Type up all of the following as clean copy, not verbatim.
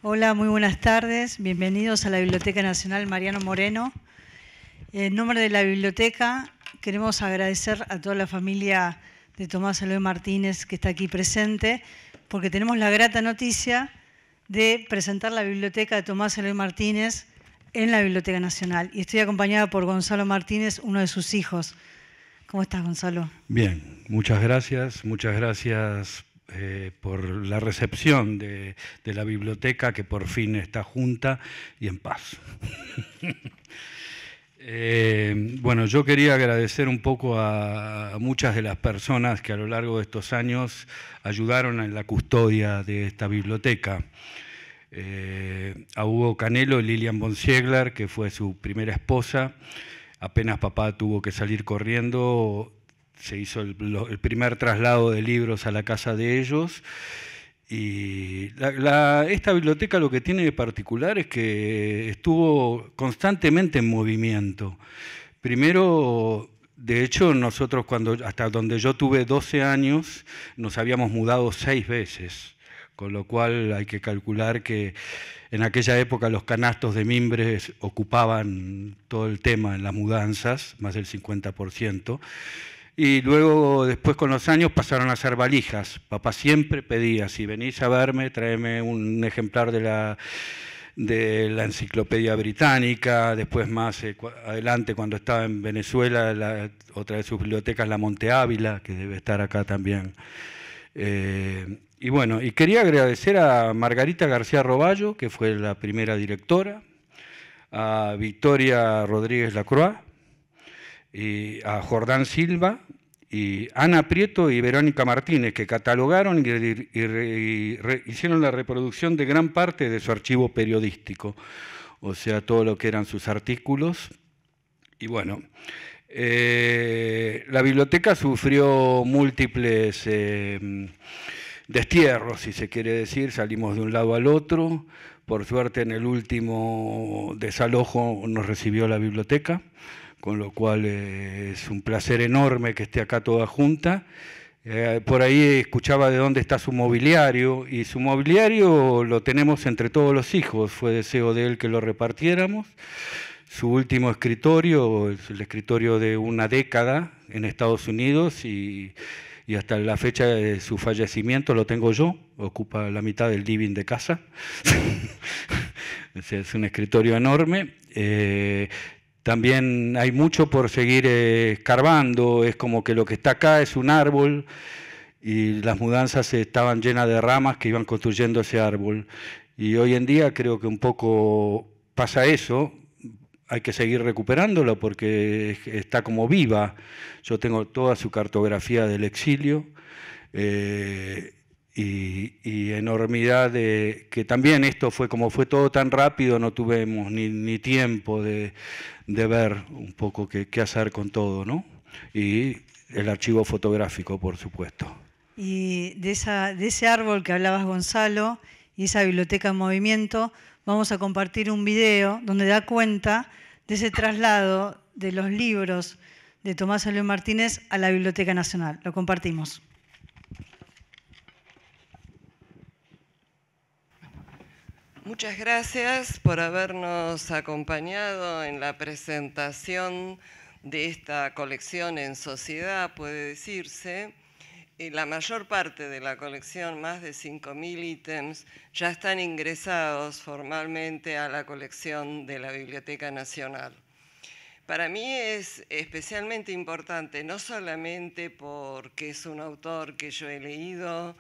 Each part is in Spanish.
Hola, muy buenas tardes. Bienvenidos a la Biblioteca Nacional Mariano Moreno. En nombre de la biblioteca queremos agradecer a toda la familia de Tomás Eloy Martínez que está aquí presente, porque tenemos la grata noticia de presentar la biblioteca de Tomás Eloy Martínez en la Biblioteca Nacional. Y estoy acompañada por Gonzalo Martínez, uno de sus hijos. ¿Cómo estás, Gonzalo? Bien, muchas gracias por la recepción de la biblioteca, que por fin está junta y en paz. Bueno, yo quería agradecer un poco a muchas de las personas que a lo largo de estos años ayudaron en la custodia de esta biblioteca. A Hugo Canelo y Lilian von Ziegler, que fue su primera esposa. Apenas papá tuvo que salir corriendo, se hizo el primer traslado de libros a la casa de ellos. Y esta biblioteca lo que tiene de particular es que estuvo constantemente en movimiento. Primero, de hecho, nosotros hasta donde yo tuve 12 años, nos habíamos mudado 6 veces, con lo cual hay que calcular que en aquella época los canastos de mimbres ocupaban todo el tema en las mudanzas, más del 50%. Y luego, después con los años, pasaron a ser valijas. Papá siempre pedía, si venís a verme, tráeme un ejemplar de la Enciclopedia Británica. Después, más adelante, cuando estaba en Venezuela, otra de sus bibliotecas, la Monte Ávila, que debe estar acá también. Y bueno, y quería agradecer a Margarita García Roballo, que fue la primera directora, a Victoria Rodríguez Lacroix, y a Jordán Silva, y Ana Prieto y Verónica Martínez, que catalogaron y hicieron la reproducción de gran parte de su archivo periodístico, o sea, todo lo que eran sus artículos. Y bueno, la biblioteca sufrió múltiples destierros, si se quiere decir, salimos de un lado al otro. Por suerte, en el último desalojo nos recibió la biblioteca, con lo cual es un placer enorme que esté acá toda junta. Por ahí escuchaba de dónde está su mobiliario, y su mobiliario lo tenemos entre todos los hijos, fue deseo de él que lo repartiéramos. Su último escritorio es el escritorio de una década en Estados Unidos, y hasta la fecha de su fallecimiento lo tengo yo, ocupa la mitad del living de casa. Es un escritorio enorme. También hay mucho por seguir escarbando, es como que lo que está acá es un árbol y las mudanzas estaban llenas de ramas que iban construyendo ese árbol. Y hoy en día creo que un poco pasa eso. Hay que seguir recuperándolo porque está como viva. Yo tengo toda su cartografía del exilio y enormidad de que también esto fue como fue todo tan rápido, no tuvimos ni tiempo de ver un poco qué hacer con todo, ¿no? Y el archivo fotográfico, por supuesto. Y de ese árbol que hablabas, Gonzalo, y esa biblioteca en movimiento, vamos a compartir un video donde da cuenta de ese traslado de los libros de Tomás Eloy Martínez a la Biblioteca Nacional. Lo compartimos. Muchas gracias por habernos acompañado en la presentación de esta colección en sociedad, puede decirse. La mayor parte de la colección, más de 5.000 ítems, ya están ingresados formalmente a la colección de la Biblioteca Nacional. Para mí es especialmente importante, no solamente porque es un autor que yo he leído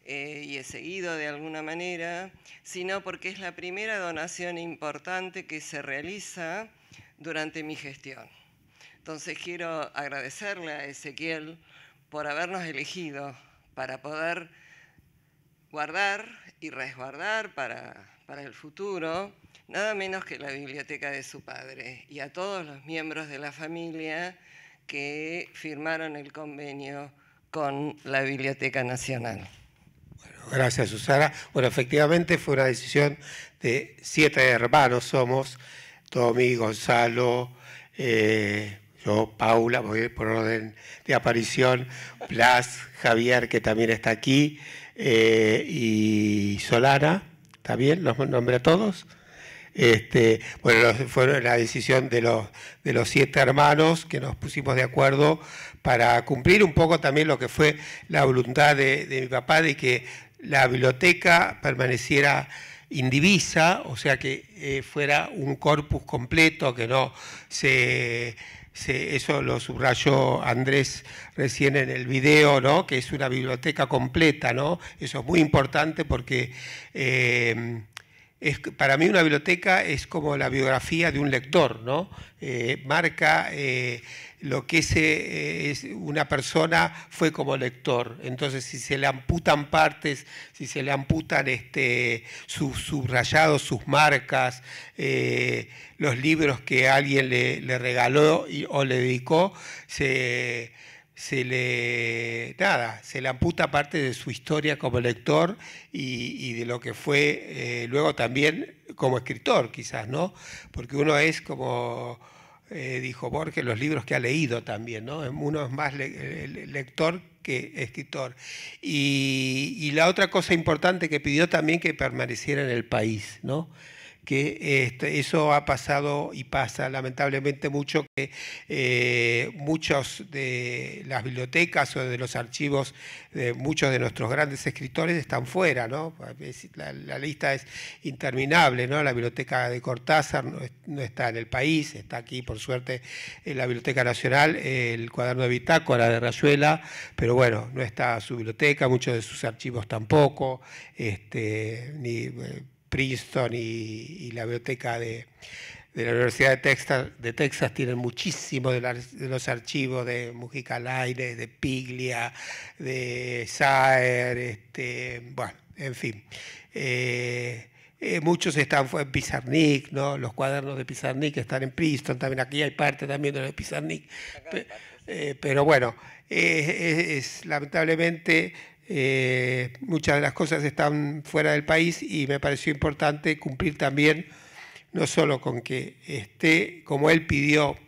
y he seguido de alguna manera, sino porque es la primera donación importante que se realiza durante mi gestión. Entonces quiero agradecerle a Ezequiel por habernos elegido para poder guardar y resguardar para el futuro nada menos que la biblioteca de su padre, y a todos los miembros de la familia que firmaron el convenio con la Biblioteca Nacional. Bueno, gracias, Susana. Bueno, efectivamente fue una decisión de 7 hermanos somos, Tommy, Gonzalo, yo, Paula, voy por orden de aparición, Blas, Javier, que también está aquí, y Solana, ¿Está bien? ¿Los nombré a todos? Bueno, fue la decisión de los 7 hermanos que nos pusimos de acuerdo para cumplir un poco también lo que fue la voluntad de mi papá de que la biblioteca permaneciera indivisa, o sea que fuera un corpus completo, que no eso lo subrayó Andrés recién en el video, ¿no? Que es una biblioteca completa, ¿no? Eso es muy importante porque para mí una biblioteca es como la biografía de un lector, ¿no? Marca lo que una persona fue como lector. Entonces, si se le amputan partes, si se le amputan sus subrayados, sus marcas, los libros que alguien le regaló o le dedicó, se le amputa parte de su historia como lector y de lo que fue luego también como escritor, quizás, ¿no? Porque uno es como dijo Borges, los libros que ha leído también, ¿no? Uno es más lector que escritor. Y la otra cosa importante que pidió también que permaneciera en el país, ¿no? Que eso ha pasado y pasa lamentablemente mucho, que muchos de las bibliotecas o de los archivos de muchos de nuestros grandes escritores están fuera, ¿no? La lista es interminable, ¿no? La biblioteca de Cortázar no está en el país, está aquí por suerte en la Biblioteca Nacional, el cuaderno de bitácora de Rayuela, pero bueno, no está su biblioteca, muchos de sus archivos tampoco, ni Princeton y la biblioteca de la Universidad de Texas tienen muchísimo de los archivos de Mujica Lainez, de Piglia, de Saer, bueno, en fin. Muchos están en Pizarnik, ¿no? Los cuadernos de Pizarnik están en Princeton, también aquí hay parte también de los de Pizarnik. Pero bueno, lamentablemente muchas de las cosas están fuera del país y me pareció importante cumplir también, no solo con que esté, como él pidió,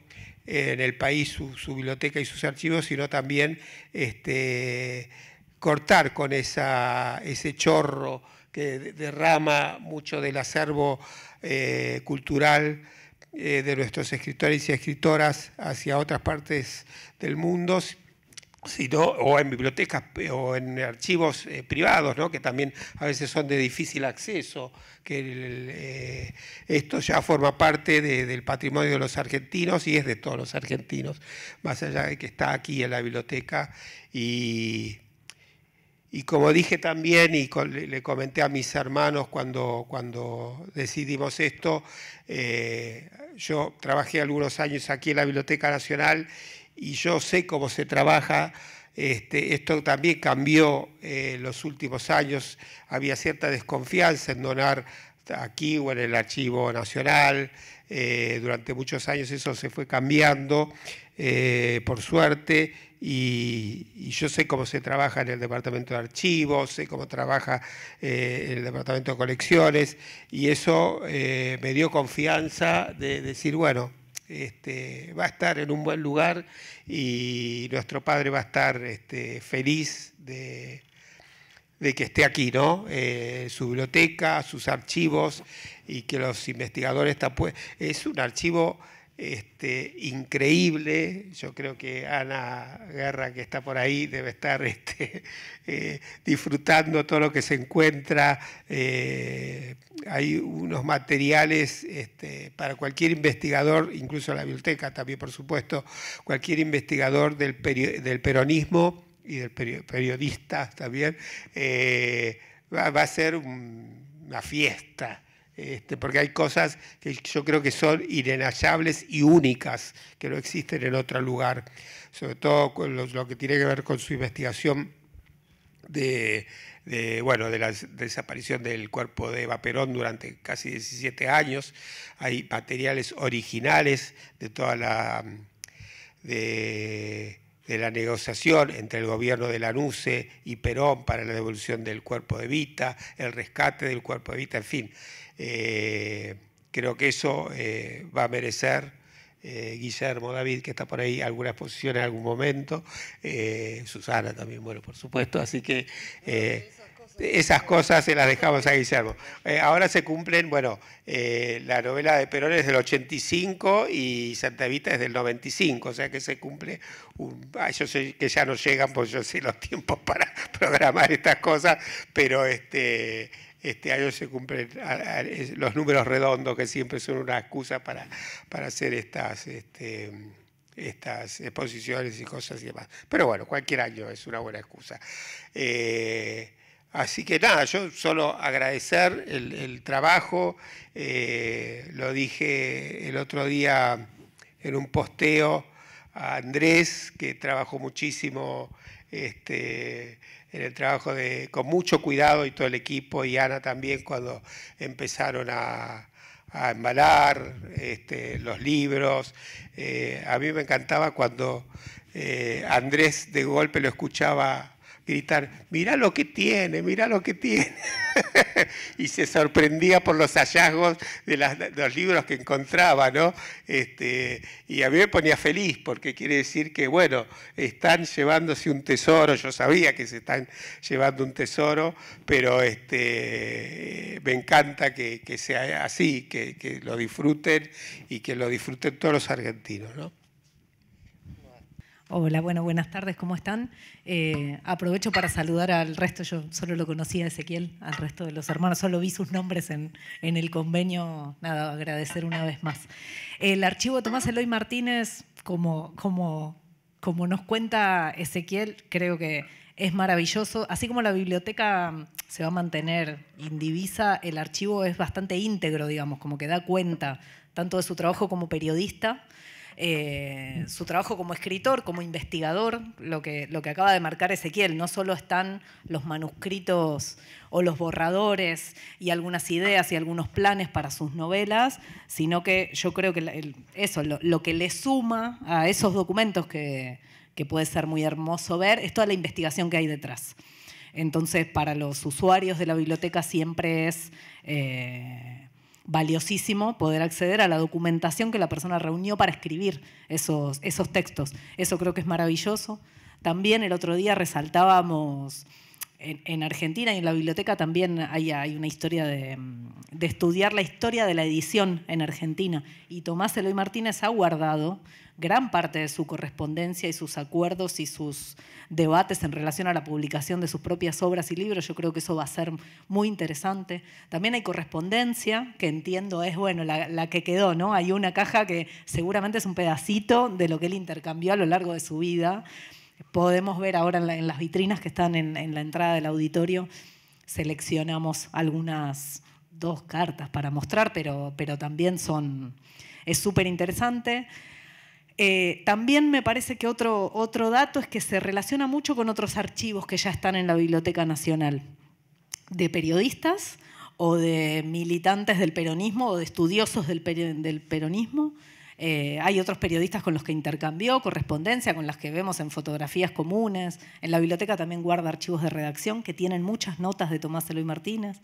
en el país su biblioteca y sus archivos, sino también cortar con ese chorro que derrama mucho del acervo cultural de nuestros escritores y escritoras hacia otras partes del mundo, o en bibliotecas o en archivos privados, ¿no? Que también a veces son de difícil acceso, que esto ya forma parte del patrimonio de los argentinos y es de todos los argentinos, más allá de que está aquí en la biblioteca. Y como dije también, y le comenté a mis hermanos cuando decidimos esto, yo trabajé algunos años aquí en la Biblioteca Nacional y yo sé cómo se trabaja. Esto también cambió en los últimos años. Había cierta desconfianza en donar aquí o en el Archivo Nacional. Durante muchos años eso se fue cambiando, por suerte, y yo sé cómo se trabaja en el Departamento de Archivos, sé cómo trabaja en el Departamento de Colecciones, y eso me dio confianza de decir, bueno, va a estar en un buen lugar y nuestro padre va a estar feliz de que esté aquí, ¿no? Su biblioteca, sus archivos, y que los investigadores... Es un archivo increíble. Yo creo que Ana Guerra, que está por ahí, debe estar disfrutando todo lo que se encuentra. Hay unos materiales para cualquier investigador, incluso la biblioteca también, por supuesto, cualquier investigador del peronismo y del periodista también, va a ser una fiesta. Porque hay cosas que yo creo que son inenallables y únicas, que no existen en otro lugar, sobre todo con lo que tiene que ver con su investigación de la desaparición del cuerpo de Eva Perón durante casi 17 años. Hay materiales originales de toda de la negociación entre el gobierno de Lanusse y Perón para la devolución del cuerpo de Evita, el rescate del cuerpo de Evita, en fin. Creo que eso va a merecer, Guillermo, David, que está por ahí, alguna exposición en algún momento, Susana también, bueno, por supuesto, así que... Esas cosas esas cosas se las dejamos a Guillermo. Ahora se cumplen, bueno, la novela de Perón es del 85 y Santa Evita es del 95, o sea que se cumple, yo sé que ya no llegan, porque yo sé los tiempos para programar estas cosas, pero este año se cumplen los números redondos, que siempre son una excusa para hacer estas exposiciones y cosas y demás. Pero bueno, cualquier año es una buena excusa. Así que nada, yo solo agradecer el trabajo. Lo dije el otro día en un posteo a Andrés, que trabajó muchísimo en el trabajo con mucho cuidado, y todo el equipo, y Ana también, cuando empezaron a embalar los libros. A mí me encantaba cuando Andrés de golpe lo escuchaba gritar: mirá lo que tiene, mirá lo que tiene. Y se sorprendía por los hallazgos de los libros que encontraba, ¿no? Y a mí me ponía feliz, porque quiere decir que, bueno, están llevándose un tesoro. Yo sabía que se están llevando un tesoro, pero me encanta que sea así, que lo disfruten, y que lo disfruten todos los argentinos, ¿no? Hola, bueno, buenas tardes, ¿cómo están? Aprovecho para saludar al resto. Yo solo lo conocía a Ezequiel, al resto de los hermanos, solo vi sus nombres en el convenio. Nada, agradecer una vez más. El archivo de Tomás Eloy Martínez, como nos cuenta Ezequiel, creo que es maravilloso. Así como la biblioteca se va a mantener indivisa, el archivo es bastante íntegro, digamos, como que da cuenta tanto de su trabajo como periodista, su trabajo como escritor, como investigador, lo que acaba de marcar Ezequiel. No solo están los manuscritos o los borradores y algunas ideas y algunos planes para sus novelas, sino que yo creo que lo que le suma a esos documentos, que puede ser muy hermoso ver, es toda la investigación que hay detrás. Entonces, para los usuarios de la biblioteca siempre es valiosísimo poder acceder a la documentación que la persona reunió para escribir esos textos. Eso creo que es maravilloso. También el otro día resaltábamos en Argentina, y en la biblioteca también hay una historia de estudiar la historia de la edición en Argentina. Y Tomás Eloy Martínez ha guardado gran parte de su correspondencia y sus acuerdos y sus debates en relación a la publicación de sus propias obras y libros. Yo creo que eso va a ser muy interesante. También hay correspondencia, que entiendo es, bueno, la que quedó, ¿no? Hay una caja que seguramente es un pedacito de lo que él intercambió a lo largo de su vida. Podemos ver ahora en las vitrinas que están en la entrada del auditorio, seleccionamos algunas 2 cartas para mostrar, pero también es súper interesante. También me parece que otro dato es que se relaciona mucho con otros archivos que ya están en la Biblioteca Nacional, de periodistas o de militantes del peronismo o de estudiosos del peronismo. Hay otros periodistas con los que intercambió correspondencia, con las que vemos en fotografías comunes. En la biblioteca también guarda archivos de redacción que tienen muchas notas de Tomás Eloy Martínez,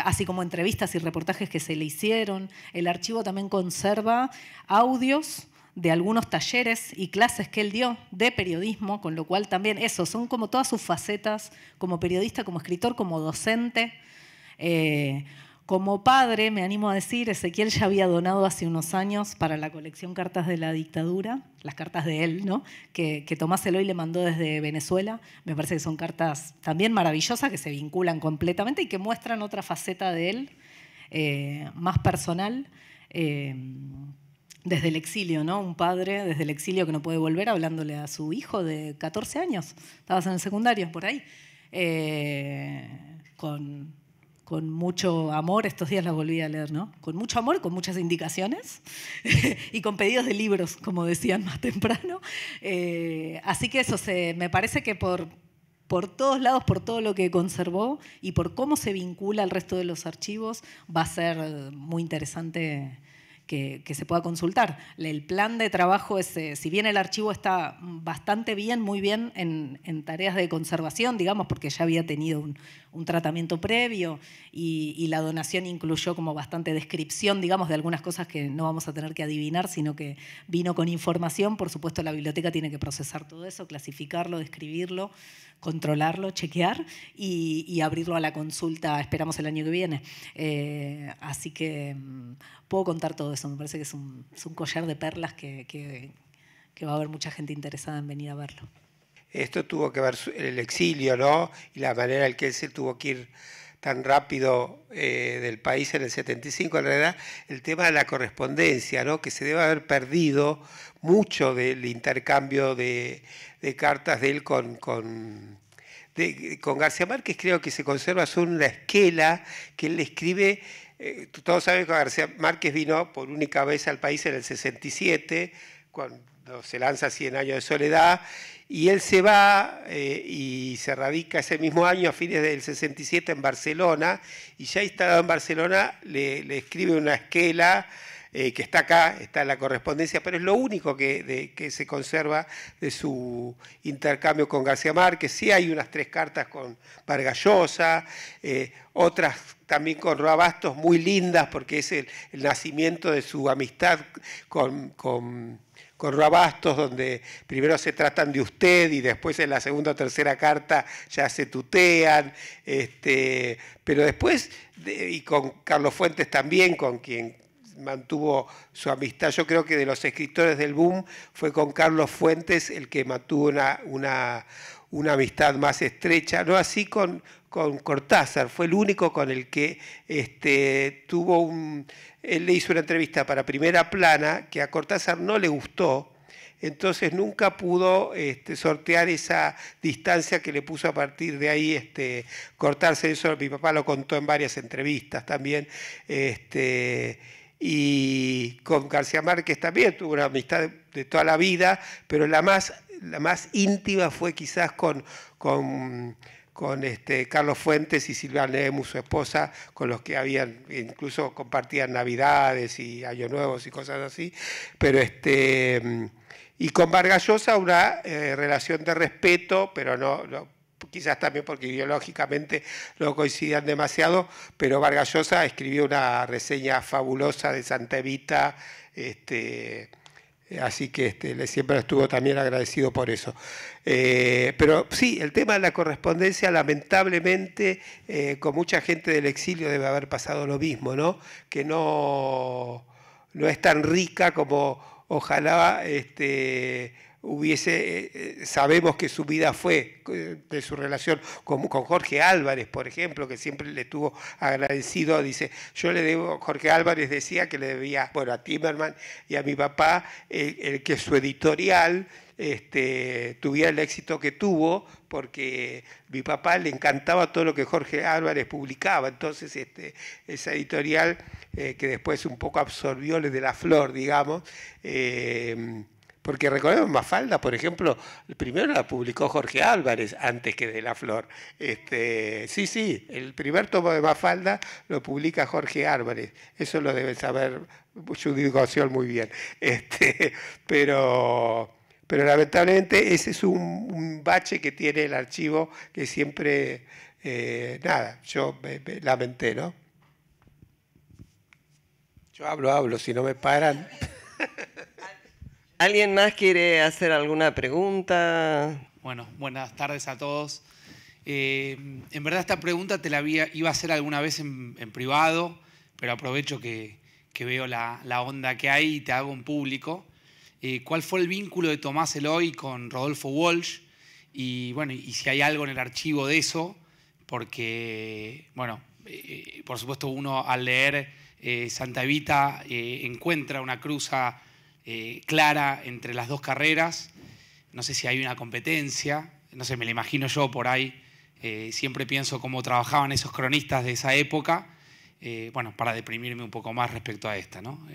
así como entrevistas y reportajes que se le hicieron. El archivo también conserva audios de algunos talleres y clases que él dio de periodismo, con lo cual también son como todas sus facetas, como periodista, como escritor, como docente. Como padre, me animo a decir, Ezequiel ya había donado hace unos años para la colección Cartas de la Dictadura, las cartas de él, ¿no? que Tomás Eloy le mandó desde Venezuela. Me parece que son cartas también maravillosas, que se vinculan completamente y que muestran otra faceta de él, más personal, desde el exilio, ¿no? Un padre desde el exilio que no puede volver, hablándole a su hijo de 14 años. Estabas en el secundario, por ahí. Con mucho amor, estos días la volví a leer, ¿no? Con mucho amor, con muchas indicaciones y con pedidos de libros, como decían más temprano. Así que eso me parece que por todos lados, por todo lo que conservó y por cómo se vincula al resto de los archivos, va a ser muy interesante que se pueda consultar. El plan de trabajo es, si bien el archivo está bastante bien, muy bien en tareas de conservación, digamos, porque ya había tenido un tratamiento previo y la donación incluyó como bastante descripción, digamos, de algunas cosas que no vamos a tener que adivinar, sino que vino con información. Por supuesto, la biblioteca tiene que procesar todo eso, clasificarlo, describirlo, controlarlo, chequear y abrirlo a la consulta, esperamos el año que viene. Así que puedo contar todo eso, me parece que es un collar de perlas que va a haber mucha gente interesada en venir a verlo. Esto tuvo que ver el exilio, ¿no? Y la manera en que él se tuvo que ir tan rápido del país en el 75. En realidad, el tema de la correspondencia, ¿no? Que se debe haber perdido mucho del intercambio de cartas de él con García Márquez. Creo que se conserva solo una esquela que él le escribe. Todos saben que García Márquez vino por única vez al país en el 67, cuando se lanza 100 años de soledad, y él se va y se radica ese mismo año, a fines del 67, en Barcelona, y ya instalado en Barcelona le escribe una esquela que está acá, está en la correspondencia, pero es lo único que se conserva de su intercambio con García Márquez. Sí hay unas 3 cartas con Vargas Llosa, otras también con Roa Bastos, muy lindas, porque es el nacimiento de su amistad con Roa Bastos, donde primero se tratan de usted y después en la segunda o tercera carta ya se tutean, pero después, y con Carlos Fuentes también, con quien mantuvo su amistad. Yo creo que de los escritores del boom fue con Carlos Fuentes el que mantuvo una amistad más estrecha, no así con Cortázar, fue el único con el que él le hizo una entrevista para Primera Plana que a Cortázar no le gustó, entonces nunca pudo sortear esa distancia que le puso a partir de ahí Cortázar. Eso mi papá lo contó en varias entrevistas también, y con García Márquez también tuvo una amistad de toda la vida, pero la más íntima fue quizás con Carlos Fuentes y Silvia Lemus, su esposa, con los que incluso compartían Navidades y Año Nuevos y cosas así, pero y con Vargas Llosa una relación de respeto, pero no quizás también porque ideológicamente no coincidían demasiado, pero Vargas Llosa escribió una reseña fabulosa de Santa Evita, así que siempre estuvo también agradecido por eso. Pero sí, el tema de la correspondencia, lamentablemente, con mucha gente del exilio debe haber pasado lo mismo, ¿no? Que no es tan rica como ojalá sabemos que su vida fue de su relación con Jorge Álvarez, por ejemplo, que siempre le estuvo agradecido. Dice, Jorge Álvarez decía que le debía, bueno, a Timerman y a mi papá, el que su editorial tuviera el éxito que tuvo, porque mi papá le encantaba todo lo que Jorge Álvarez publicaba. Entonces esa editorial que después un poco absorbió de la Flor, digamos, porque recordemos Mafalda, por ejemplo, primero la publicó Jorge Álvarez antes que de la Flor. Sí, el primer tomo de Mafalda lo publica Jorge Álvarez. Eso lo debe saber Judith Gossiol muy bien. Pero lamentablemente ese es un bache que tiene el archivo que siempre, yo me lamenté, ¿no? Yo hablo, si no me paran. ¿Alguien más quiere hacer alguna pregunta? Bueno, buenas tardes a todos. En verdad esta pregunta te la iba a hacer alguna vez en privado, pero aprovecho que veo la onda que hay y te hago en público. ¿Cuál fue el vínculo de Tomás Eloy con Rodolfo Walsh? Y bueno, y si hay algo en el archivo de eso, porque, bueno, por supuesto uno al leer Santa Evita encuentra una cruza clara entre las dos carreras. No sé si hay una competencia, no sé, me la imagino yo por ahí. Siempre pienso cómo trabajaban esos cronistas de esa época, bueno, para deprimirme un poco más respecto a esta, ¿no?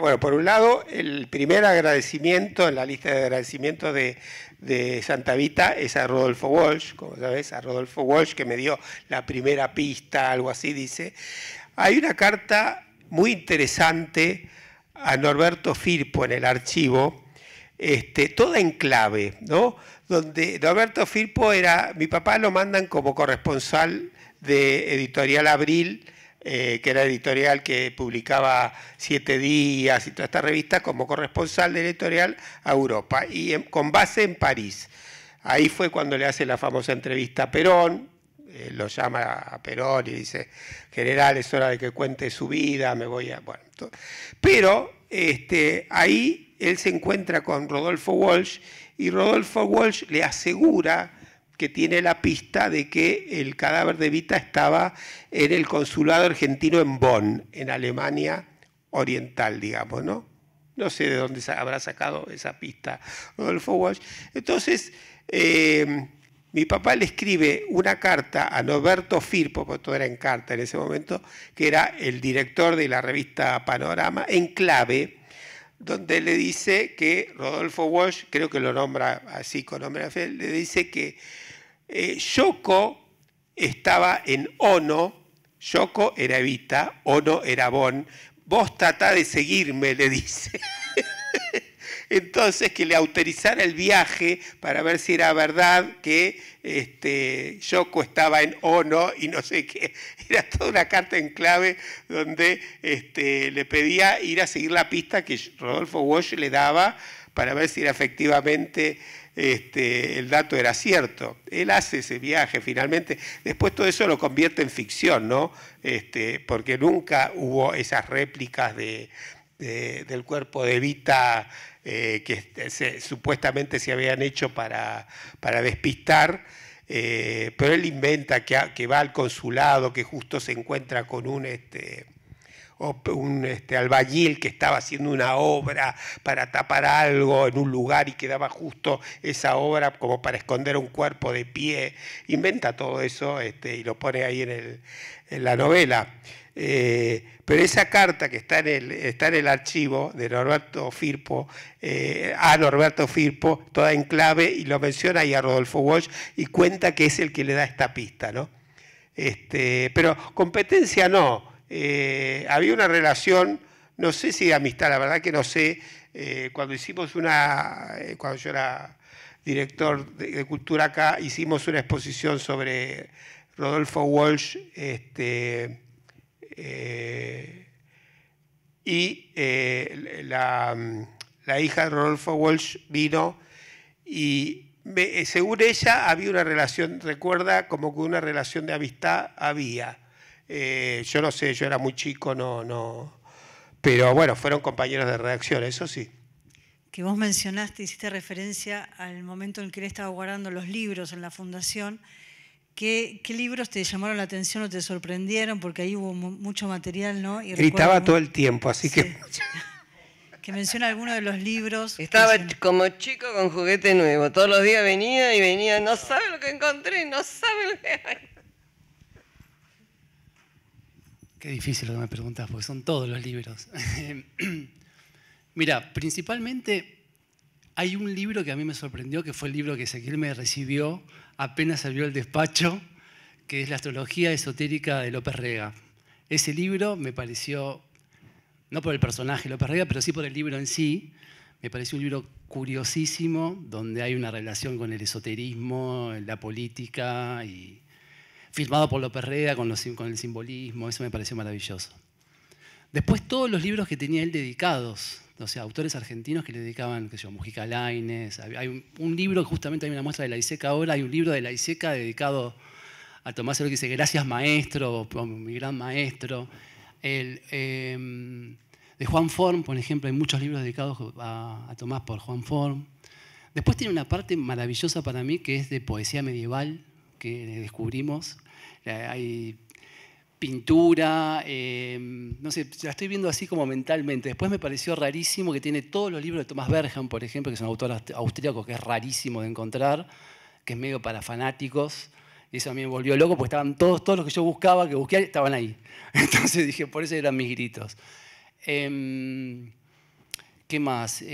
Bueno, por un lado, el primer agradecimiento en la lista de agradecimientos de Santa Evita es a Rodolfo Walsh, como sabes, a Rodolfo Walsh, que me dio la primera pista, algo así dice. Hay una carta muy interesante a Norberto Firpo en el archivo, toda en clave, ¿no? Donde Norberto Firpo mi papá lo mandan como corresponsal de Editorial Abril, que era editorial que publicaba 7 Días y toda esta revista, como corresponsal de editorial a Europa, y con base en París. Ahí fue cuando le hace la famosa entrevista a Perón, lo llama a Perón y dice, general, es hora de que cuente su vida, me voy a... Bueno, todo. Pero ahí él se encuentra con Rodolfo Walsh, y Rodolfo Walsh le asegura que tiene la pista de que el cadáver de Evita estaba en el consulado argentino en Bonn, en Alemania Oriental, digamos, ¿no? No sé de dónde habrá sacado esa pista Rodolfo Walsh. Entonces, mi papá le escribe una carta a Norberto Firpo, porque todo era en carta en ese momento, que era el director de la revista Panorama, en clave, donde le dice que Rodolfo Walsh, creo que lo nombra así con nombre, le dice que Yoko estaba en Ono, Yoko era Evita, Ono era Bonn, vos tratá de seguirme, le dice. Entonces, que le autorizara el viaje para ver si era verdad que Yoko estaba en Ono y no sé qué. Era toda una carta en clave donde le pedía ir a seguir la pista que Rodolfo Walsh le daba para ver si era efectivamente el dato era cierto. Él hace ese viaje finalmente. Después todo eso lo convierte en ficción, ¿no? Porque nunca hubo esas réplicas del cuerpo de Evita que supuestamente se habían hecho para despistar, pero él inventa que va al consulado, que justo se encuentra con un albañil que estaba haciendo una obra para tapar algo en un lugar y quedaba justo esa obra como para esconder un cuerpo de pie. Inventa todo eso y lo pone ahí en la novela. Pero esa carta que está en el archivo de Norberto Firpo, a Norberto Firpo, toda en clave, y lo menciona ahí a Rodolfo Walsh y cuenta que es el que le da esta pista, ¿no? Pero competencia no. Había una relación, no sé si de amistad, la verdad que no sé. Cuando hicimos cuando yo era director de Cultura acá, hicimos una exposición sobre Rodolfo Walsh, y la hija de Rodolfo Walsh vino y según ella había una relación, recuerda como que una relación de amistad había. Yo no sé, yo era muy chico, no, pero bueno, fueron compañeros de redacción, eso sí. Que vos mencionaste, hiciste referencia al momento en que él estaba guardando los libros en la fundación. ¿Qué libros te llamaron la atención o te sorprendieron? Porque ahí hubo mucho material, ¿no? Y gritaba todo el tiempo, así sí. que menciona algunos de los libros. Estaba como chico con juguete nuevo. Todos los días venía, no sabe lo que encontré, no sabe lo que hay. Qué difícil lo que me preguntas, porque son todos los libros. Mira, principalmente hay un libro que a mí me sorprendió, que fue el libro que Ezequiel me recibió apenas salió el despacho, que es La astrología esotérica de López Rega. Ese libro me pareció, no por el personaje López Rega, pero sí por el libro en sí, me pareció un libro curiosísimo, donde hay una relación con el esoterismo, la política, y firmado por López Rega con el simbolismo, eso me pareció maravilloso. Después todos los libros que tenía él dedicados, o sea, autores argentinos que le dedicaban, qué sé yo, Mujica Lainez. Hay un libro, justamente hay una muestra de la ISECA ahora, hay un libro de la ISECA dedicado a Tomás, que dice, gracias maestro, mi gran maestro. De Juan Forn, por ejemplo, hay muchos libros dedicados a Tomás por Juan Forn. Después tiene una parte maravillosa para mí, que es de poesía medieval, que descubrimos. Hay pintura, no sé, la estoy viendo así como mentalmente. Después me pareció rarísimo que tiene todos los libros de Thomas Bergham, por ejemplo, que es un autor austríaco que es rarísimo de encontrar, que es medio para fanáticos. Y eso a mí me volvió loco, porque estaban todos los que yo buscaba, que busqué, estaban ahí. Entonces dije, por eso eran mis gritos. ¿Qué más?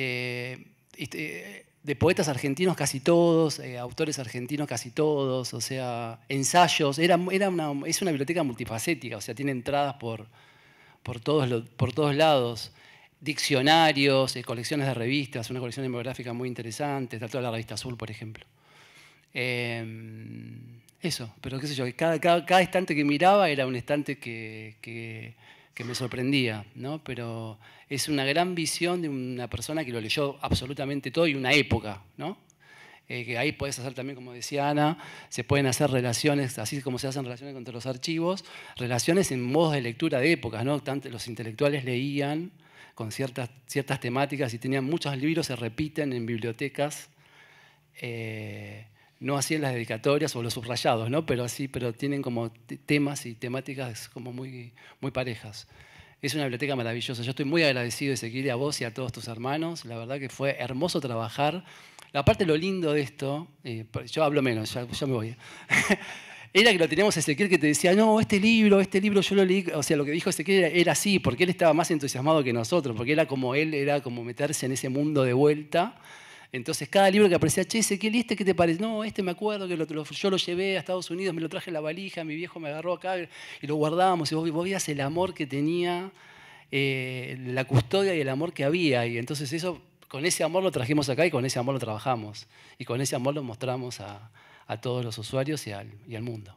De poetas argentinos casi todos, autores argentinos casi todos, o sea, ensayos. Es una biblioteca multifacética, o sea, tiene entradas por todos lados. Diccionarios, colecciones de revistas, una colección demográfica muy interesante, está toda la revista Azul, por ejemplo. Eso, pero qué sé yo, cada estante que miraba era un estante que me sorprendía, ¿no? Pero es una gran visión de una persona que lo leyó absolutamente todo y una época, ¿no? Que ahí podés hacer también, como decía Ana, se pueden hacer relaciones, así como se hacen relaciones entre los archivos, relaciones en modos de lectura de épocas, ¿no? Tanto los intelectuales leían con ciertas temáticas y tenían muchos libros, se repiten en bibliotecas, no así en las dedicatorias o los subrayados, ¿no? Pero tienen como temas y temáticas como muy, muy parejas. Es una biblioteca maravillosa. Yo estoy muy agradecido, Ezequiel, a vos y a todos tus hermanos. La verdad que fue hermoso trabajar. La parte lo lindo de esto, yo hablo menos, ya me voy. Era que lo teníamos a Ezequiel que te decía, no, este libro yo lo leí, o sea, lo que dijo Ezequiel era así, porque él estaba más entusiasmado que nosotros, porque era como él, era como meterse en ese mundo de vuelta. Entonces, cada libro que aparecía, che, Ezequiel, ¿y este qué te parece? No, este me acuerdo que yo lo llevé a Estados Unidos, me lo traje en la valija, mi viejo me agarró acá y lo guardábamos. Y vos veías el amor que tenía, la custodia y el amor que había. Y entonces eso, con ese amor lo trajimos acá y con ese amor lo trabajamos. Y con ese amor lo mostramos a todos los usuarios y al mundo.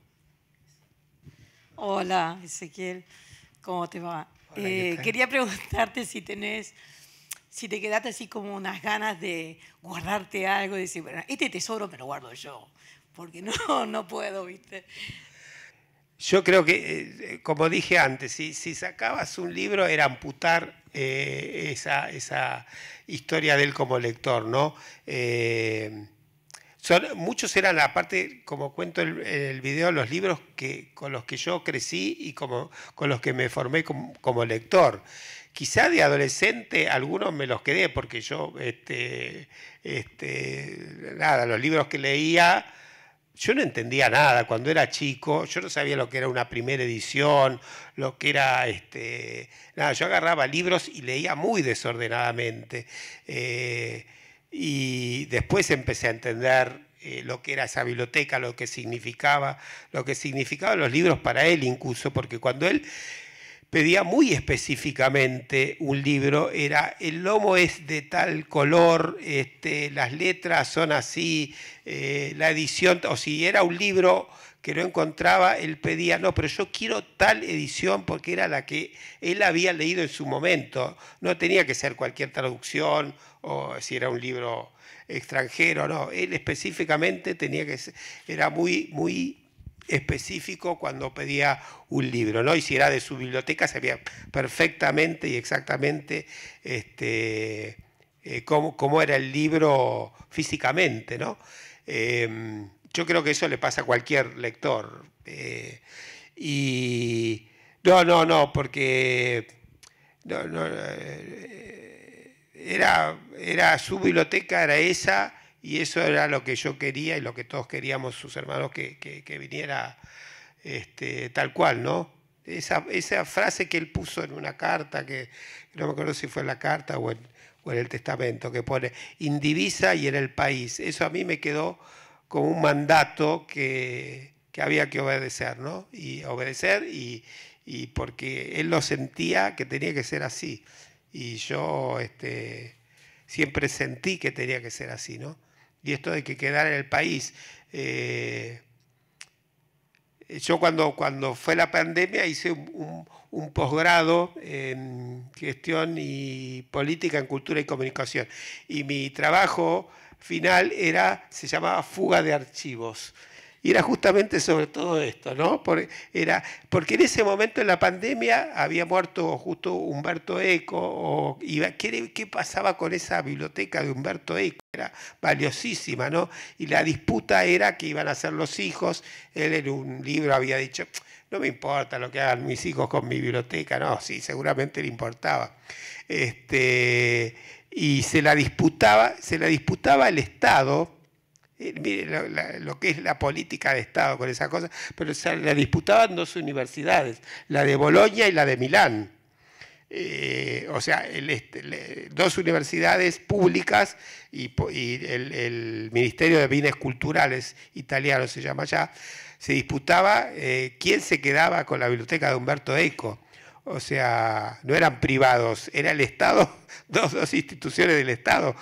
Hola, Ezequiel, ¿cómo te va? Hola, quería preguntarte si te quedaste así como unas ganas de guardarte algo y decir, bueno, este tesoro me lo guardo yo, porque no puedo, ¿viste? Yo creo que, como dije antes, si sacabas un libro era amputar esa historia de él como lector, ¿no? Muchos eran, aparte, como cuento en el video, los libros con los que yo crecí y con los que me formé como lector. Quizá de adolescente algunos me los quedé, porque yo, nada, los libros que leía, yo no entendía nada. Cuando era chico, yo no sabía lo que era una primera edición, lo que era, nada, yo agarraba libros y leía muy desordenadamente. Y después empecé a entender lo que era esa biblioteca, lo que significaban los libros para él incluso, porque cuando él pedía muy específicamente un libro, era el lomo es de tal color, las letras son así, la edición, o si era un libro que no encontraba, él pedía, no, pero yo quiero tal edición porque era la que él había leído en su momento. No tenía que ser cualquier traducción o si era un libro extranjero, no. Él específicamente tenía que ser, era muy, muy específico cuando pedía un libro, ¿no? Y si era de su biblioteca sabía perfectamente y exactamente cómo era el libro físicamente, ¿no? Yo creo que eso le pasa a cualquier lector. Y no, porque era su biblioteca, era esa, y eso era lo que yo quería y lo que todos queríamos, sus hermanos, que viniera tal cual, ¿no? Esa frase que él puso en una carta, que no me acuerdo si fue en la carta o en el testamento, que pone indivisa y en el país. Eso a mí me quedó como un mandato que había que obedecer, ¿no? Y obedecer y porque él lo sentía que tenía que ser así. Y yo siempre sentí que tenía que ser así, ¿no? Y esto de que quedara en el país. Yo cuando fue la pandemia hice un posgrado en gestión y política en cultura y comunicación. Y mi trabajo final se llamaba fuga de archivos. Y era justamente sobre todo esto, ¿no? Porque en ese momento en la pandemia había muerto justo Umberto Eco, ¿qué pasaba con esa biblioteca de Umberto Eco? Era valiosísima, ¿no? Y la disputa era que iban a hacer los hijos. Él en un libro había dicho, no me importa lo que hagan mis hijos con mi biblioteca. No, sí, seguramente le importaba. Y se la disputaba el Estado. Mire lo que es la política de Estado con esa cosa, pero se la disputaban dos universidades, la de Bolonia y la de Milán. O sea, dos universidades públicas y el Ministerio de Bienes Culturales italiano se llama allá, se disputaba quién se quedaba con la biblioteca de Umberto Eco. o sea, no eran privados, era el Estado, dos instituciones del Estado,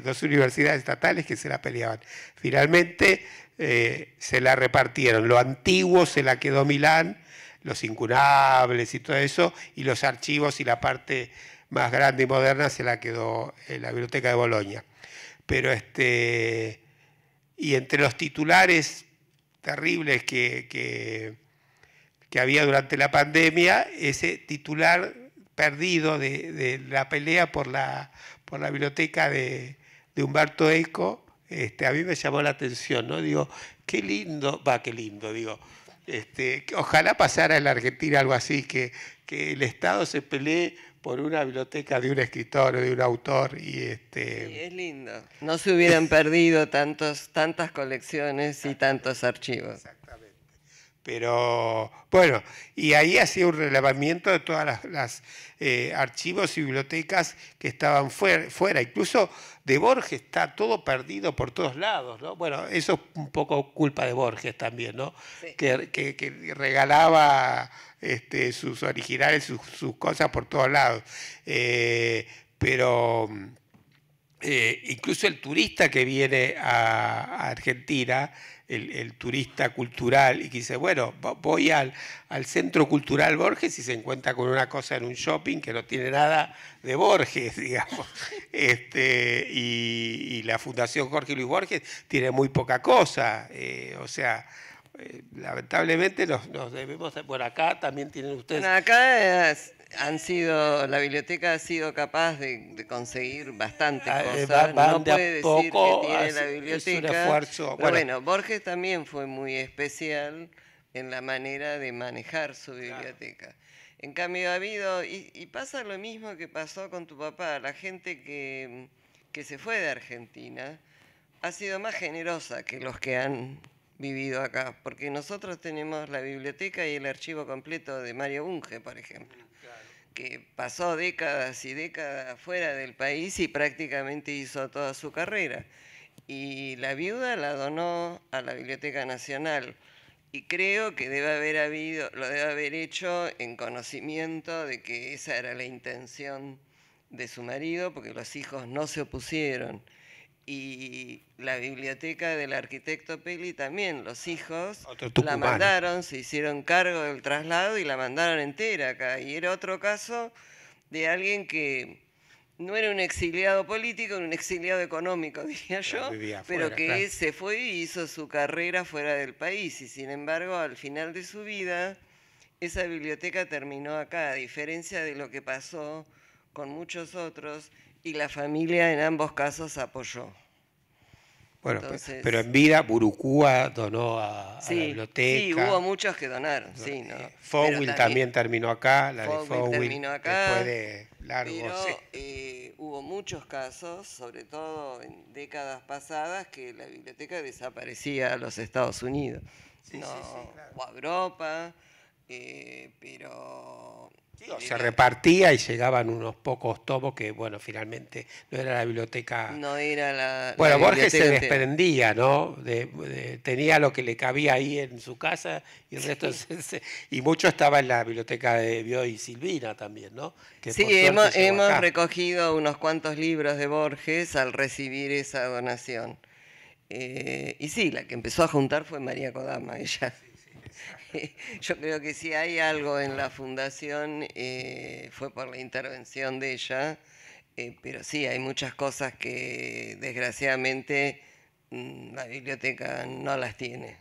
dos universidades estatales que se la peleaban. Finalmente se la repartieron, lo antiguo se la quedó Milán, los incunables y todo eso, y los archivos y la parte más grande y moderna se la quedó en la Biblioteca de Bolonia. Pero y entre los titulares terribles que había durante la pandemia, ese titular perdido de la pelea por la biblioteca de Umberto Eco, a mí me llamó la atención, ¿no? Digo, qué lindo, digo, ojalá pasara en la Argentina algo así, que el Estado se pelee por una biblioteca de un escritor o de un autor. Sí, es lindo. No se hubieran perdido tantas colecciones y tantos archivos. Exactamente. Pero, bueno, y ahí hacía un relevamiento de todas las archivos y bibliotecas que estaban fuera. Incluso de Borges está todo perdido por todos lados, ¿no? Bueno, eso es un poco culpa de Borges también, ¿no? Sí. Que regalaba sus originales, sus cosas por todos lados. Pero incluso el turista que viene a Argentina, el turista cultural, y que dice, bueno, voy al Centro Cultural Borges y se encuentra con una cosa en un shopping que no tiene nada de Borges, digamos. Y la Fundación Jorge Luis Borges tiene muy poca cosa. O sea, lamentablemente nos debemos... Bueno, acá también tienen ustedes... Bueno, acá la biblioteca ha sido capaz de conseguir bastantes cosas. No puede decir que tiene la biblioteca. Es un esfuerzo. Pero bueno, Borges también fue muy especial en la manera de manejar su biblioteca. Claro. En cambio ha habido, y pasa lo mismo que pasó con tu papá, la gente que se fue de Argentina ha sido más generosa que los que han vivido acá, porque nosotros tenemos la biblioteca y el archivo completo de Mario Bunge, por ejemplo, que pasó décadas y décadas fuera del país y prácticamente hizo toda su carrera. Y la viuda la donó a la Biblioteca Nacional. Y creo que lo debe haber hecho en conocimiento de que esa era la intención de su marido, porque los hijos no se opusieron. Y la biblioteca del arquitecto Peli también, los hijos la mandaron, se hicieron cargo del traslado y la mandaron entera acá. Y era otro caso de alguien que no era un exiliado político, era un exiliado económico, diría yo, pero que se fue y hizo su carrera fuera del país. Y sin embargo, al final de su vida, esa biblioteca terminó acá, a diferencia de lo que pasó con muchos otros, y la familia en ambos casos apoyó. Bueno, entonces, pero en vida Burucúa donó a la biblioteca. Sí, hubo muchos que donaron, sí, ¿no? Fowil también terminó acá, la de Fowil terminó acá, después de largo. Pero hubo muchos casos, sobre todo en décadas pasadas, que la biblioteca desaparecía a los Estados Unidos, claro. O a Europa, pero... Se repartía y llegaban unos pocos tomos que, bueno, finalmente no era la biblioteca... No era la... Bueno, la Borges se desprendía, ¿no? Tenía lo que le cabía ahí en su casa y el resto... Y mucho estaba en la biblioteca de Bioy y Silvina también, ¿no? Que sí, hemos recogido unos cuantos libros de Borges al recibir esa donación. Y sí, la que empezó a juntar fue María Kodama, ella... Yo creo que si hay algo en la fundación fue por la intervención de ella, pero sí, hay muchas cosas que desgraciadamente la biblioteca no las tiene.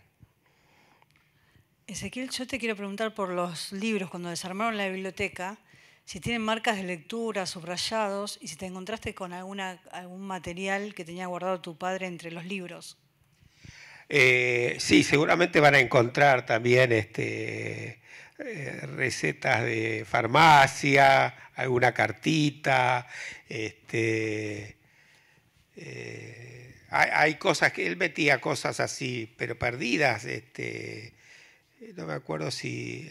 Ezequiel, yo te quiero preguntar por los libros, cuando desarmaron la biblioteca, si tienen marcas de lectura, subrayados, y si te encontraste con algún material que tenía guardado tu padre entre los libros. Sí, seguramente van a encontrar también recetas de farmacia, alguna cartita. Hay cosas que él metía cosas así, pero perdidas. No me acuerdo si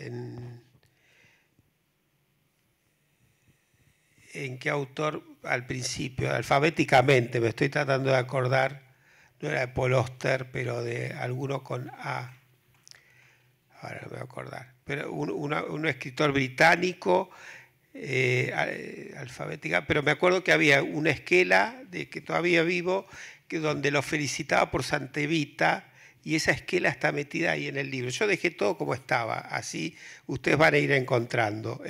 en qué autor al principio, alfabéticamente, me estoy tratando de acordar. No era de Paul Auster, pero de alguno con A. ahora no me voy a acordar, pero un escritor británico, alfabética, pero me acuerdo que había una esquela de que todavía vivo, que donde lo felicitaba por Santa Evita, y esa esquela está metida ahí en el libro. Yo dejé todo como estaba, así ustedes van a ir encontrando.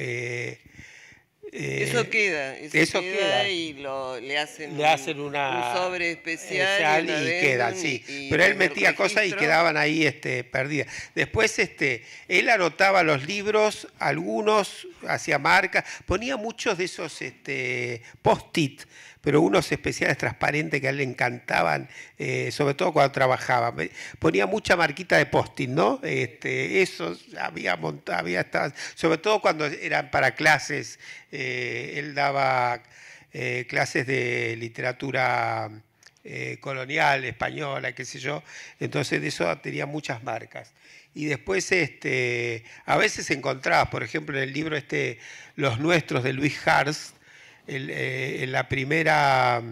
Eso queda y le hacen un sobre especial y queda, sí. Pero él metía cosas y quedaban ahí perdidas. Después él anotaba los libros, algunos hacía marcas, ponía muchos de esos post-it, pero unos especiales transparentes que a él le encantaban, sobre todo cuando trabajaba. Ponía mucha marquita de post-it, ¿no? Eso había estado, sobre todo cuando eran para clases. Él daba clases de literatura colonial, española, qué sé yo, entonces de eso tenía muchas marcas. Y después a veces encontrabas, por ejemplo, en el libro Los Nuestros de Luis Hars, en la primera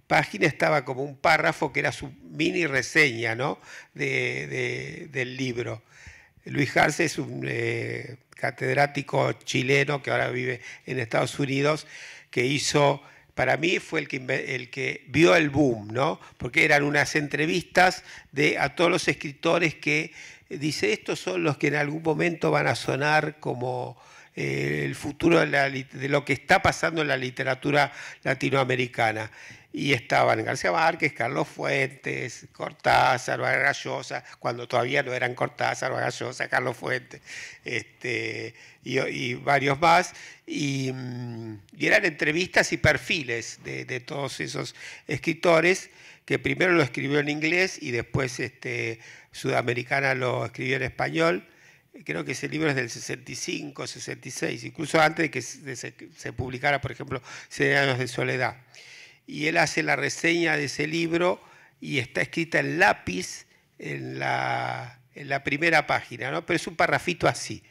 página estaba como un párrafo que era su mini reseña, ¿no? del libro. Luis Hars es un catedrático chileno que ahora vive en Estados Unidos, que hizo, para mí fue el que vio el boom, ¿no? Porque eran unas entrevistas a todos los escritores que dice, estos son los que en algún momento van a sonar como el futuro de lo que está pasando en la literatura latinoamericana. Y estaban García Márquez, Carlos Fuentes, Cortázar, Vargas Llosa, cuando todavía no eran Cortázar, Vargas Llosa, Carlos Fuentes, y varios más. Y eran entrevistas y perfiles de todos esos escritores, que primero lo escribió en inglés y después Sudamericana lo escribió en español. Creo que ese libro es del 65, 66, incluso antes de que se publicara, por ejemplo, 100 años de soledad. Y él hace la reseña de ese libro y está escrita en lápiz en la primera página, ¿no? Pero es un parrafito así,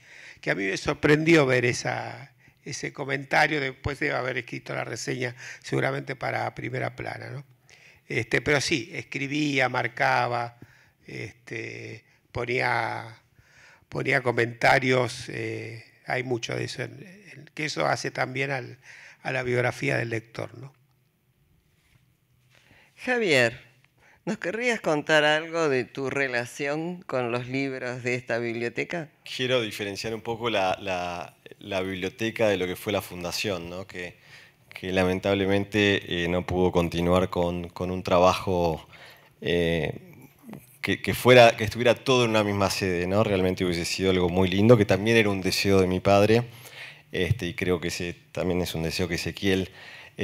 que a mí me sorprendió ver ese comentario después de haber escrito la reseña, seguramente para Primera Plana, ¿no? Pero sí, escribía, marcaba, ponía comentarios, hay mucho de eso, que eso hace también a la biografía del lector, ¿no? Javier, ¿nos querrías contar algo de tu relación con los libros de esta biblioteca? Quiero diferenciar un poco la biblioteca de lo que fue la fundación, ¿no? que lamentablemente no pudo continuar con un trabajo que estuviera todo en una misma sede, ¿no? Realmente hubiese sido algo muy lindo, que también era un deseo de mi padre, y creo que ese también es un deseo que Ezequiel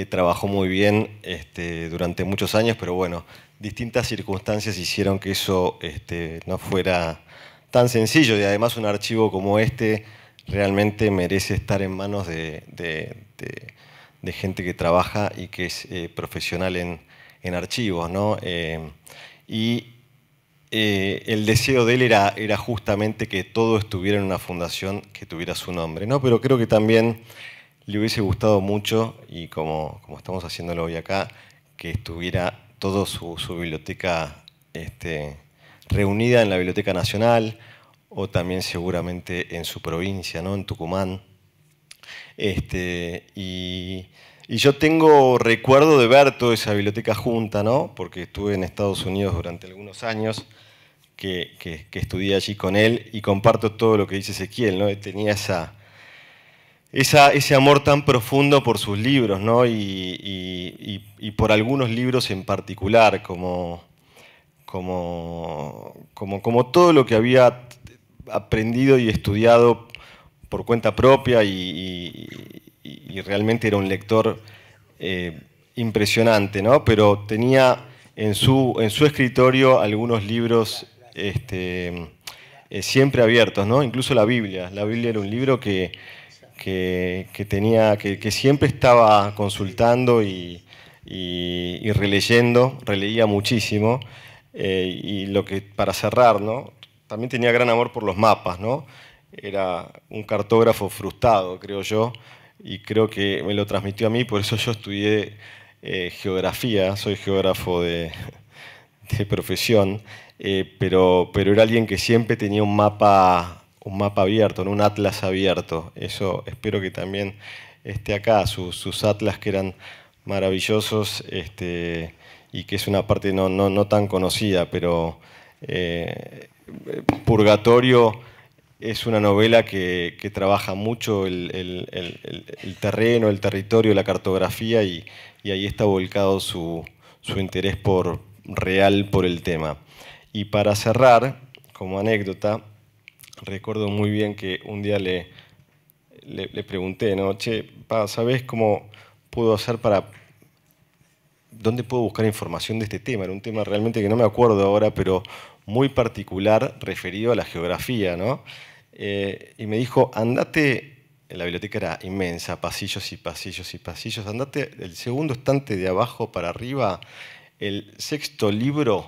trabajó muy bien durante muchos años, pero bueno, distintas circunstancias hicieron que eso no fuera tan sencillo, y además un archivo como realmente merece estar en manos de gente que trabaja y que es profesional en archivos, ¿no? El deseo de él era justamente que todo estuviera en una fundación que tuviera su nombre, ¿no? Pero creo que también le hubiese gustado mucho, y como estamos haciéndolo hoy acá, que estuviera toda su biblioteca reunida en la Biblioteca Nacional, o también seguramente en su provincia, ¿no? En Tucumán. Y yo tengo recuerdo de ver toda esa biblioteca junta, ¿no? Porque estuve en Estados Unidos durante algunos años, que estudié allí con él, y comparto todo lo que dice Ezequiel, ¿no? Tenía ese amor tan profundo por sus libros, ¿no? Y por algunos libros en particular, como todo lo que había aprendido y estudiado por cuenta propia, y realmente era un lector impresionante, ¿no? Pero tenía en su escritorio algunos libros siempre abiertos, ¿no? Incluso la Biblia. La Biblia era un libro que siempre estaba consultando y releyendo, releía muchísimo. Y para cerrar, ¿no? También tenía gran amor por los mapas, ¿no? Era un cartógrafo frustrado, creo yo, y creo que me lo transmitió a mí, por eso yo estudié geografía, soy geógrafo de profesión, pero era alguien que siempre tenía un mapa abierto, ¿no? Un atlas abierto. Eso espero que también esté acá, sus atlas que eran maravillosos, y que es una parte no tan conocida, pero Purgatorio es una novela que trabaja mucho el terreno, el territorio, la cartografía, y ahí está volcado su interés real por el tema. Y para cerrar, como anécdota, recuerdo muy bien que un día le pregunté, ¿no? Che, ¿sabés cómo puedo hacer ¿dónde puedo buscar información de este tema? Era un tema realmente que no me acuerdo ahora, pero muy particular referido a la geografía, ¿no? Y me dijo, andate, la biblioteca era inmensa, pasillos y pasillos y pasillos, andate el segundo estante de abajo para arriba, el sexto libro,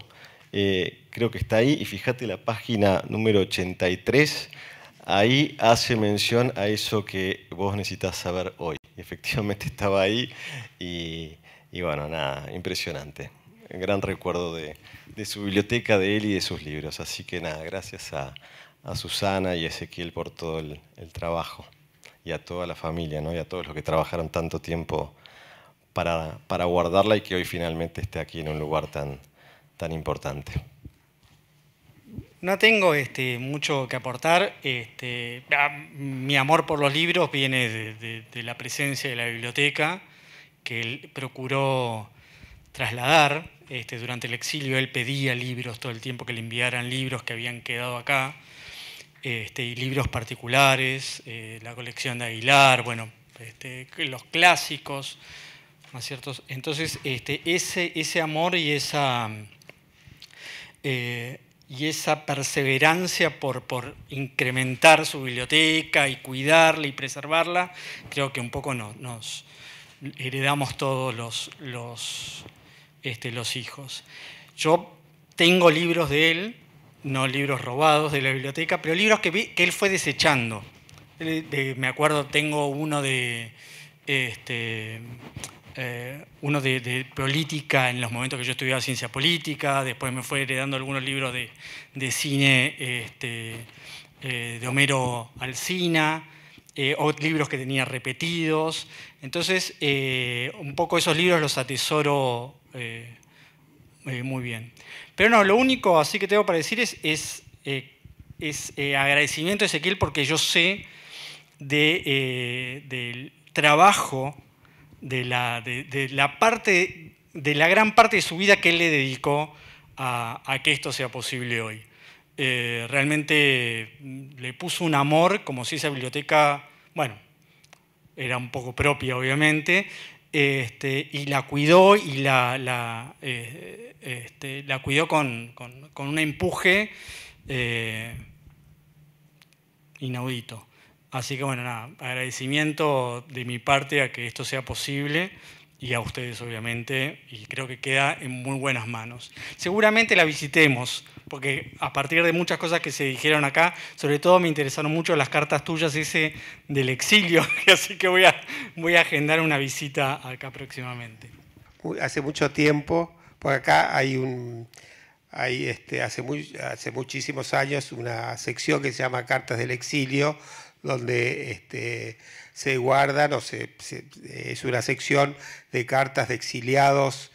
creo que está ahí, y fíjate la página número 83, ahí hace mención a eso que vos necesitas saber hoy. Y efectivamente estaba ahí, y bueno, nada, impresionante. Un gran recuerdo de su biblioteca, de él y de sus libros. Así que nada, gracias a Susana y a Ezequiel por todo el trabajo, y a toda la familia, ¿no? Y a todos los que trabajaron tanto tiempo para guardarla, y que hoy finalmente esté aquí en un lugar tan importante. No tengo mucho que aportar. Mi amor por los libros viene de la presencia de la biblioteca, que él procuró trasladar. Durante el exilio él pedía libros todo el tiempo, que le enviaran libros que habían quedado acá, y libros particulares, la colección de Aguilar, bueno, los clásicos, ¿no es cierto? Entonces, ese amor y esa perseverancia por incrementar su biblioteca y cuidarla y preservarla, creo que un poco nos heredamos todos los hijos. Yo tengo libros de él, no libros robados de la biblioteca, pero libros que él fue desechando. Me acuerdo, tengo uno de política en los momentos que yo estudiaba ciencia política, después me fue heredando algunos libros de cine de Homero Alsina, libros que tenía repetidos. Entonces, un poco esos libros los atesoro muy bien. Pero no, lo único así que tengo para decir es agradecimiento a Ezequiel, porque yo sé del trabajo, de la gran parte de su vida que él le dedicó a que esto sea posible hoy. Realmente le puso un amor, como si esa biblioteca, bueno, era un poco propia obviamente, y la cuidó, y la cuidó con un empuje inaudito. Así que bueno, nada, agradecimiento de mi parte a que esto sea posible, y a ustedes obviamente, y creo que queda en muy buenas manos. Seguramente la visitemos, porque a partir de muchas cosas que se dijeron acá, sobre todo me interesaron mucho las cartas tuyas del exilio, así que voy a agendar una visita acá próximamente. Hace mucho tiempo, porque acá hace muchísimos años una sección que se llama Cartas del Exilio, donde se guardan, es una sección de cartas de exiliados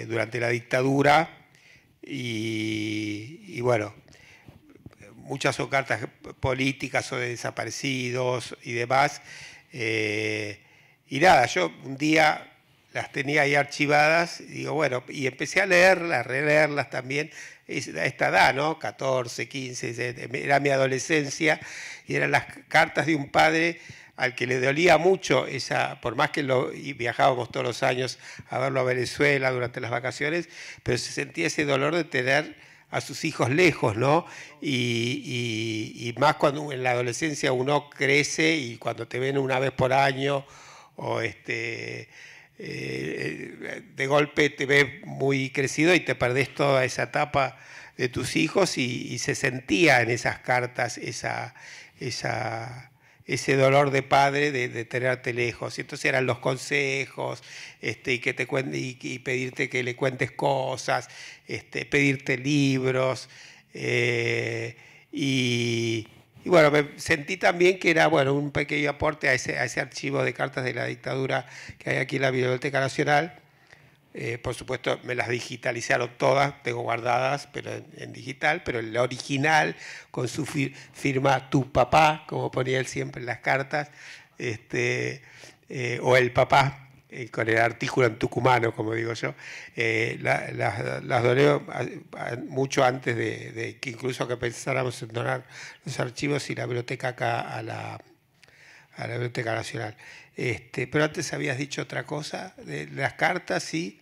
durante la dictadura, y bueno, muchas son cartas políticas o de desaparecidos y demás. Y nada, yo un día las tenía ahí archivadas, y digo, bueno, y empecé a leerlas, releerlas también, a esta edad, ¿no? 14, 15, era mi adolescencia, y eran las cartas de un padre al que le dolía mucho por más que viajábamos todos los años a verlo a Venezuela durante las vacaciones, pero se sentía ese dolor de tener a sus hijos lejos, ¿no? Y más cuando en la adolescencia uno crece, y cuando te ven una vez por año, o de golpe te ves muy crecido y te perdés toda esa etapa de tus hijos, y se sentía en esas cartas esa ese dolor de padre de tenerte lejos. Y entonces eran los consejos, y que te y pedirte que le cuentes cosas, pedirte libros. Y bueno, me sentí también que era un pequeño aporte a ese archivo de cartas de la dictadura que hay aquí en la Biblioteca Nacional. Por supuesto, me las digitalizaron todas, tengo guardadas, pero en digital, pero el original, con su firma Tu Papá, como ponía él siempre en las cartas, o el papá, con el artículo en tucumano, como digo yo, las doné mucho antes de que incluso que pensáramos en donar los archivos y la biblioteca acá a la Biblioteca Nacional. Pero antes habías dicho otra cosa, de las cartas, sí.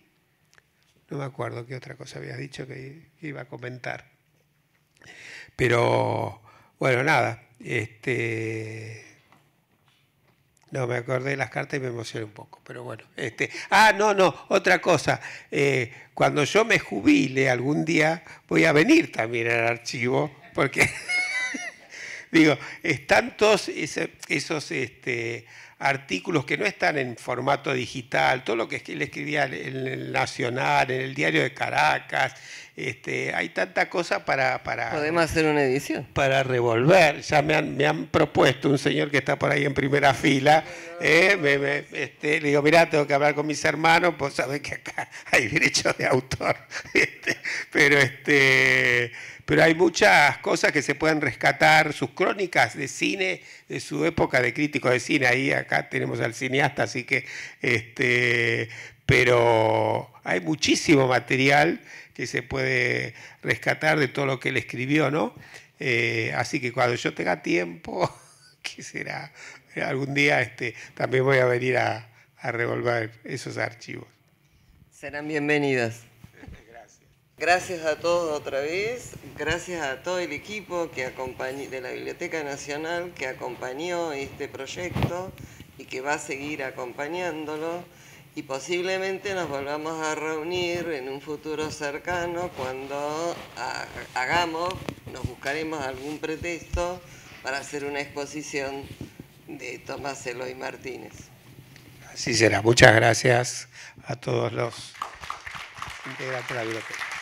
No me acuerdo qué otra cosa habías dicho que iba a comentar. Pero, bueno, nada. No, me acordé de las cartas y me emocioné un poco. Pero bueno. Otra cosa. Cuando yo me jubile algún día, voy a venir también al archivo, porque, digo, están todos esos artículos que no están en formato digital, todo lo que él escribía en el Nacional, en el Diario de Caracas, hay tanta cosa para... ¿Podemos hacer una edición? Para revolver. Ya me han propuesto un señor que está por ahí en primera fila, le digo, mirá, tengo que hablar con mis hermanos, pues sabés que acá hay derechos de autor. Pero hay muchas cosas que se pueden rescatar, sus crónicas de cine, de su época de crítico de cine, ahí acá tenemos al cineasta, así que, pero hay muchísimo material que se puede rescatar de todo lo que él escribió, ¿no? Así que cuando yo tenga tiempo, que será algún día, también voy a venir a revolver esos archivos. Serán bienvenidas. Gracias a todos otra vez, gracias a todo el equipo que de la Biblioteca Nacional que acompañó este proyecto y que va a seguir acompañándolo, y posiblemente nos volvamos a reunir en un futuro cercano cuando nos buscaremos algún pretexto para hacer una exposición de Tomás Eloy Martínez. Así será. Muchas gracias a todos los integrantes de la biblioteca.